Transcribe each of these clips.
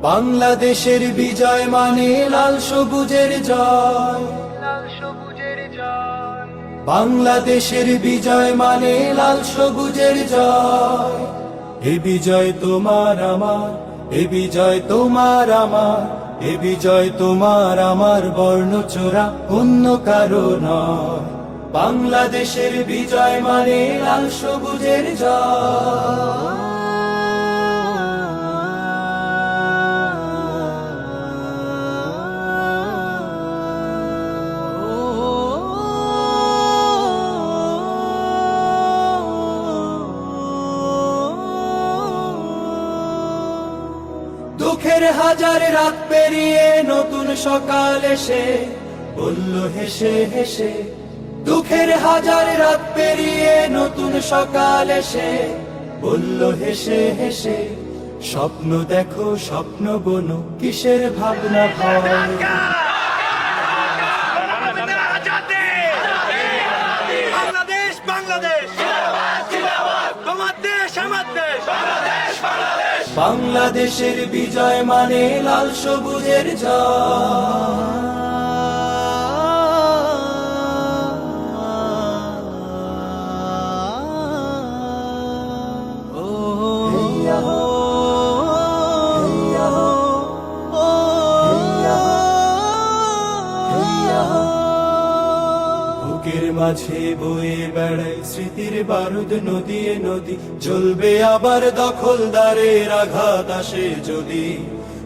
বাংলাদেশের বিজয় মানে লাল সবুজের জয়। বাংলাদেশের বিজয় মানে লাল সবুজের জয়। এ বিজয় তোমার আমার, এ বিজয় তোমার আমার, এ বিজয় তোমার আমার, বর্ণচোরা অন্য কারো নয়। বাংলাদেশের বিজয় মানে লাল সবুজের জয়। দুঃখের হাজার রাত পেরিয়ে নতুন সকাল এসে বলল হেসে হেসে। দুঃখের হাজার রাত পেরিয়ে নতুন সকাল এসে বলল হেসে হেসে, স্বপ্ন দেখো স্বপ্ন বোনো, কিসের ভাবনা ভয়। বাংলাদেশ বাংলাদেশ তোমার দেশ আমার দেশ। বাংলাদেশের বিজয় মানে লাল সবুজের জয়। বুকের মাঝে বয়ে বেড়ায় স্মৃতির বারুদ নদীয়ে নদী, জ্বলবে আবার দখলদারের আঘাত আসে যদি।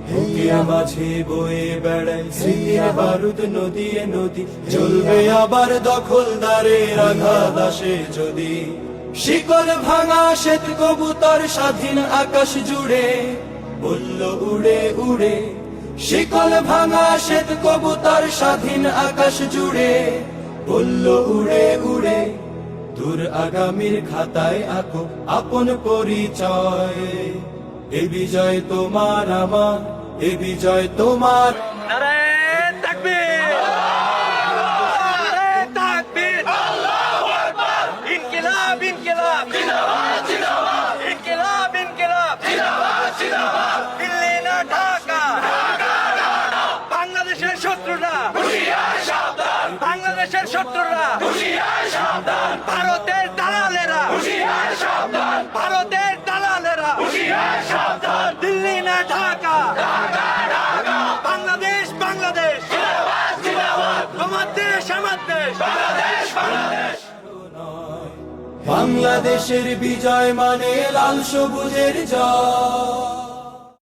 বুকের মাঝে বয়ে বেড়ায় স্মৃতির বারুদ নদীয়ে নদী, জ্বলবে আবার দখলদারের আঘাত আসে যদি। শিকল ভাঙা শ্বেত কবুতর স্বাধীন আকাশ জুড়ে বলল উড়ে উড়ে। শিকল ভাঙা শ্বেত কবুতর স্বাধীন আকাশ জুড়ে বলল উড়ে উড়ে। দূর আগামীর খাতায় আঁকো আপন পরিচয়। এ বিজয় তোমার আমার, এ বিজয় তোমার। নারায়ে তাকবীর, নারায়ে তাকবীর, আল্লাহু আকবার। ইনকিলাব ইনকিলাব জিন্দাবাদ জিন্দাবাদ, ইনকিলাব ইনকিলাব জিন্দাবাদ জিন্দাবাদ। দিল্লি না ঢাকা, ঢাকা ঢাকা। বাংলাদেশের শত্রুরা হুঁশিয়ার সাবধান, বাংলাদেশের শত্রুরা হুঁশিয়ার সাবধান। ভারতের দালালেরা হুঁশিয়ার সাবধান, ভারতের দালালেরা হুঁশিয়ার সাবধান। দিল্লি না ঢাকা, ঢাকা ঢাকা। বাংলাদেশ বাংলাদেশ জিন্দাবাদ জিন্দাবাদ, তোমার দেশ আমার দেশ। বাংলাদেশ বাংলাদেশ। বাংলাদেশের বিজয় মানে লাল সবুজের জয়।